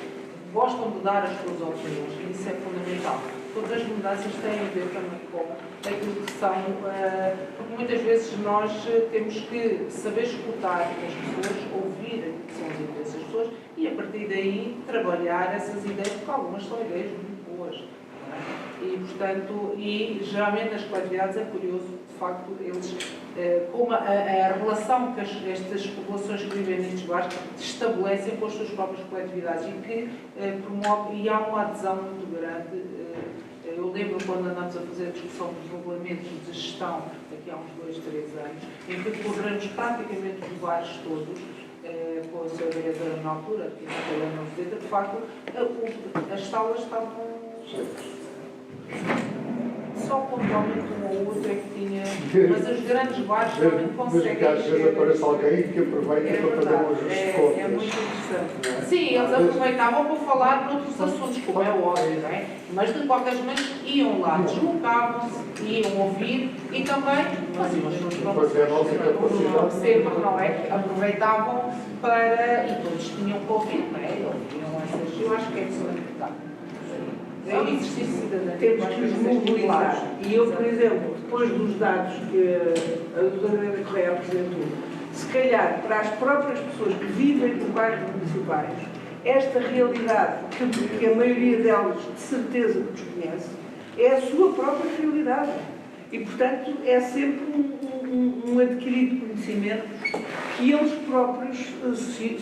gostam de dar as suas opiniões, e isso é fundamental. Todas as mudanças têm a ver também com aquilo que são, porque muitas vezes nós temos que saber escutar as pessoas, ouvir aquilo que são as ideias das pessoas e, a partir daí, trabalhar essas ideias, porque algumas são ideias muito boas. E, portanto, geralmente nas coletividades é curioso, de facto, eles, como a relação que estas populações que vivem nestes bairros estabelecem com as suas próprias coletividades e que promove, e há uma adesão muito grande. Eu lembro quando andamos a fazer a discussão dos regulamentos de gestão, aqui há uns 2, 3 anos, em que corremos praticamente os bairros todos, com a sua vereadora na altura, que não se de facto, as salas estavam só pontualmente um ou outro é que tinha, mas os grandes bairros também conseguem. Mas às vezes aparece alguém que aproveita para fazer um ajuste contas. É muito interessante. Sim, eles aproveitavam para falar de outros assuntos, como é óbvio, não é? Mas de qualquer maneira iam lá, deslocavam-se, iam ouvir e também faziam as suas próprias não é? Aproveitavam para. E todos tinham que ouvir, não é? Ouviam essas. Eu acho que é fundamental. É um exercício de cidadania. Temos que nos mobilizar. E eu, por exemplo, depois dos dados que a doutora Helena Correia apresentou, se calhar para as próprias pessoas que vivem nos bairros municipais, esta realidade, que a maioria delas de certeza desconhece, é a sua própria realidade. E, portanto, é sempre um adquirido conhecimento que eles próprios, se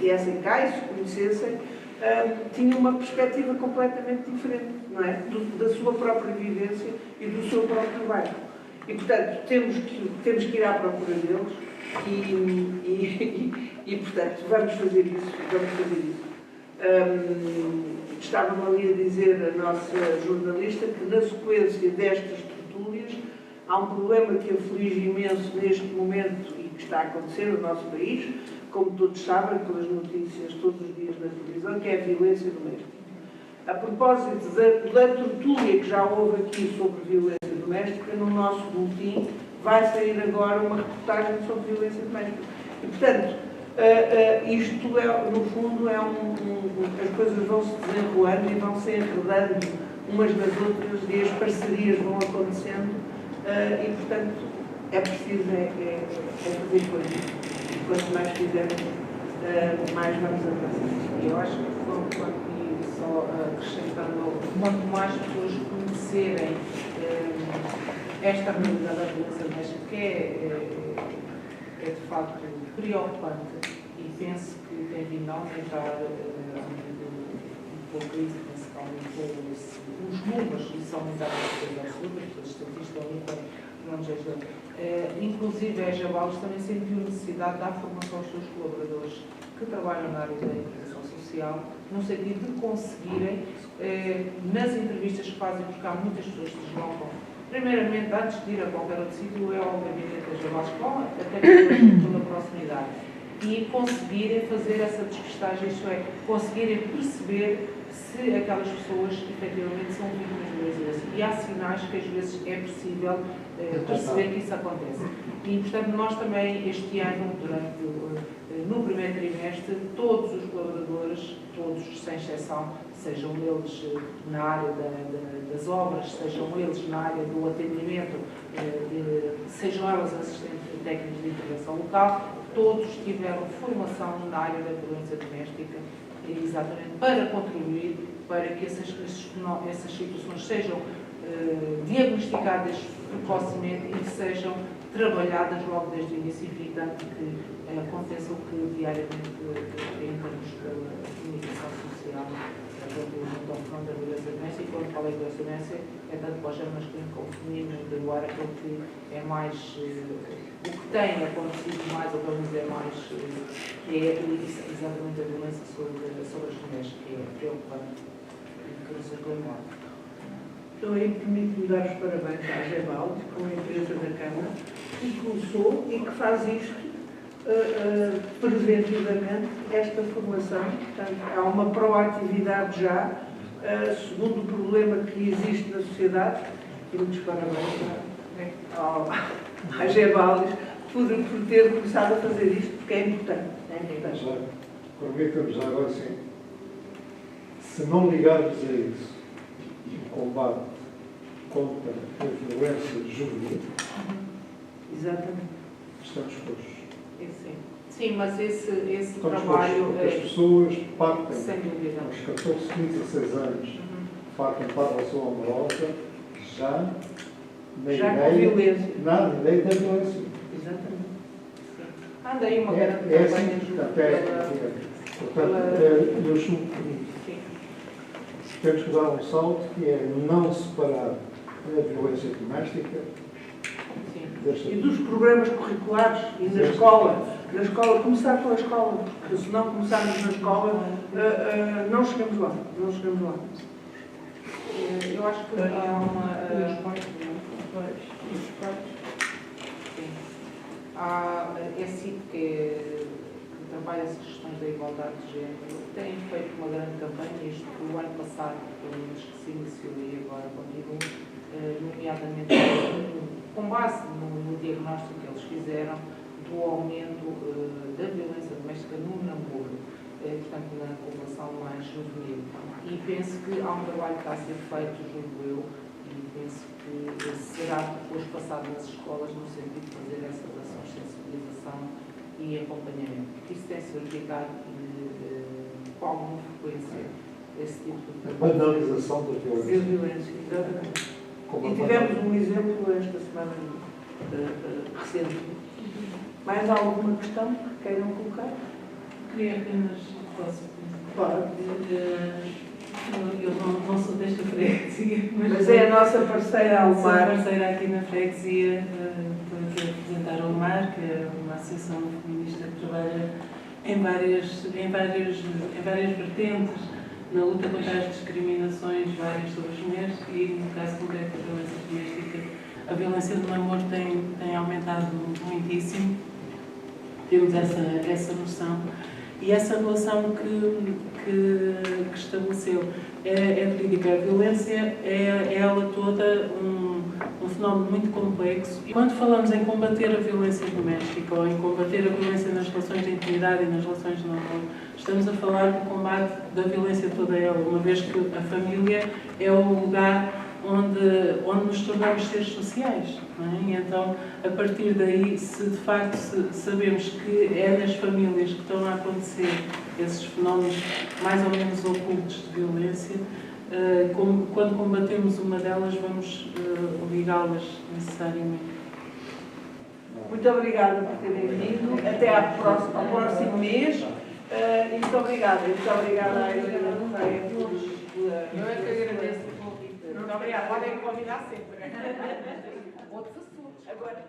viessem cá e se conhecessem, tinham uma perspectiva completamente diferente, não é? Da sua própria vivência e do seu próprio bairro. E, portanto, temos que ir à procura deles e portanto, vamos fazer isso. Estava-me ali a dizer a nossa jornalista que, na sequência destas tertúlias, há um problema que aflige imenso neste momento e que está a acontecer no nosso país, como todos sabem, pelas notícias todos os dias na televisão, que é a violência doméstica. A propósito da tertúlia que já houve aqui sobre violência doméstica, no nosso boletim vai sair agora uma reportagem sobre violência doméstica. E, portanto, isto, no fundo, as coisas vão se desenrolando e vão se enredando umas nas outras e as parcerias vão acontecendo e, portanto, é preciso fazer coisas. Quanto mais fizermos, mais vamos avançar. Eu acho que, só acrescentando, quanto mais pessoas conhecerem esta realidade da violência doméstica, que é de facto preocupante, e penso que tem vindo a aumentar com a crise, principalmente os números, e são aumentados as estatísticas não nos ajudam. Inclusive a Jabalos também sentiu necessidade de dar formação aos seus colaboradores que trabalham na área da integração social, no sentido de conseguirem, nas entrevistas que fazem, porque há muitas pessoas que deslocam, primeiramente, antes de ir a qualquer outro sítio, é obviamente a Jabalos, até pela proximidade, e conseguirem fazer essa despistagem, isto é, conseguirem perceber se aquelas pessoas efetivamente são vítimas de violência. E há sinais que às vezes é possível perceber que isso acontece. E, portanto, nós também este ano, no primeiro trimestre, todos os colaboradores, todos sem exceção, sejam eles na área das obras, sejam eles na área do atendimento, sejam elas assistentes técnicos de intervenção local, todos tiveram formação na área da violência doméstica, exatamente para contribuir para que essas situações sejam diagnosticadas precocemente e sejam trabalhadas logo desde o início, evitando que aconteça o que diariamente em termos da comunicação social relativamente ao fenómeno da violência doméstica. E quando falo de violência doméstica, é tanto para os géneros masculino como feminino, de doar aquilo que é mais, o que tem acontecido mais, ou pelo menos é mais, que é exatamente a violência sobre as mulheres, que é preocupante e que nos aclamou. Então, aí permite-me dar os parabéns à Gebalde, com a empresa da Câmara, que começou e que faz isto preventivamente, esta formação. Portanto, há uma proatividade já segundo problema que existe na sociedade, e muitos parabéns à Gebalis por ter começado a fazer isto, porque é importante. Permita-me já agora sim. Se não ligarmos a isso o combate contra a violência juvenil, Exatamente. estamos coxos. Sim, mas esse Estamos trabalho coxos, porque as pessoas partem sem dúvida. aos 14, 15, 16 anos, partem para a relação amorosa, já na Já com ideia, violência. na ideia da violência. Exatamente. Anda aí uma grande É campanha assim, junto portanto, eu julgo que temos que dar um salto, que é não separar a violência doméstica desta. E dos programas curriculares e na escola, começar pela escola, porque se não começarmos na escola, não chegamos lá. Eu acho que há uma... É CIP que trabalha essas questões da igualdade de género. Tem feito uma grande campanha, isto o ano passado, pelo menos que se iniciou e agora continua, nomeadamente com base no diagnóstico que eles fizeram do aumento da violência doméstica no namoro, portanto na população mais juvenil. E penso que há um trabalho que está a ser feito, julgo eu, e penso que será depois passado nas escolas no sentido de fazer essas ações de sensibilização e acompanhamento. Isso tem-se verificado com alguma frequência esse tipo de... A banalização da violência. Exatamente. E tivemos um exemplo esta semana recente. Mais alguma questão que queiram colocar? Queria apenas, Claro. eu não sou desta freguesia, Mas é a nossa parceira sou Almar. parceira aqui na freguesia, estou aqui a representar a Almar, que é uma associação feminista que trabalha em várias vertentes, na luta contra as discriminações várias sobre as mulheres e, no caso concreto da violência doméstica, a violência do namoro tem aumentado muitíssimo. Temos essa noção. E essa relação que estabeleceu é verídica. A violência é ela toda um fenómeno muito complexo. E quando falamos em combater a violência doméstica ou em combater a violência nas relações de intimidade e nas relações de namoro, estamos a falar do combate da violência toda ela, uma vez que a família é o lugar onde nos tornamos seres sociais. Não é? E então, a partir daí, se de facto sabemos que é nas famílias que estão a acontecer esses fenómenos mais ou menos ocultos de violência, quando combatemos uma delas, vamos ligá-las necessariamente. Muito obrigada por terem vindo. Até ao próximo mês. E muito obrigada. Muito obrigada à Helena Correia por... Eu é que agradeço o convite. Muito obrigada. Podem convidar sempre. Outros assuntos. Agora